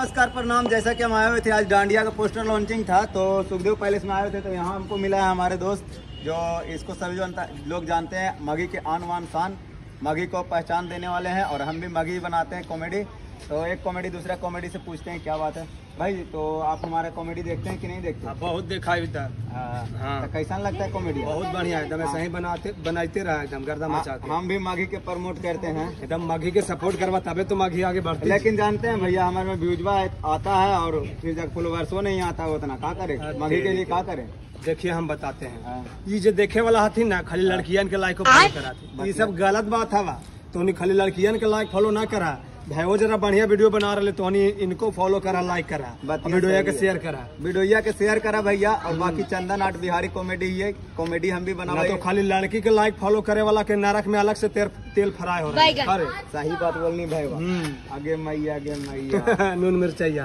नमस्कार प्रणाम। जैसा कि हम आए हुए थे, आज डांडिया का पोस्टर लॉन्चिंग था, तो सुखदेव पैलेस में आए हुए थे। तो यहाँ हमको मिला है हमारे दोस्त, जो इसको सभी लोग जानते हैं, मघी के आन वान शान, मघी को पहचान देने वाले हैं। और हम भी मघी बनाते हैं कॉमेडी। तो एक कॉमेडी दूसरा कॉमेडी से पूछते हैं क्या बात है भाई। तो आप हमारे कॉमेडी देखते हैं कि नहीं देखते? बहुत देखा इधर। हाँ, तो कैसा लगता है कॉमेडी? बहुत बढ़िया, एकदम ऐसा ही बनाते रहा, एकदम गर्दा मचाते। हम भी मघी के प्रमोट करते हैं, एकदम मघी के सपोर्ट करवा, तबे तो मघी आगे बढ़ती। लेकिन जानते हैं भैया, हमारे में व्यूजवा आता है और फिर जब फॉलोवर्स नहीं आता है उतना, क्या करे मघी के लिए, क्या करे? देखिए हम बताते हैं, ये जो देखे वाला हथी ना, खाली लड़कियन के लाइक को फॉलो कराते, ये सब गलत बात है। तो उन्हें खाली लड़कियन के लाइक फॉलो ना करा, भाई वो जरा बढ़िया वीडियो बना रहे तो इनको फॉलो करा, लाइक करा, वीडियो के शेयर करा, भैया। और बाकी चंदन आर्ट बिहारी कॉमेडी है, कॉमेडी हम भी बना। तो खाली लड़की के लाइक फॉलो करे वाला के नरक में अलग से तेल फ्राई हो रहा है। अरे सही बात बोलनी भाई, आगे मैया नून मिर्चैया।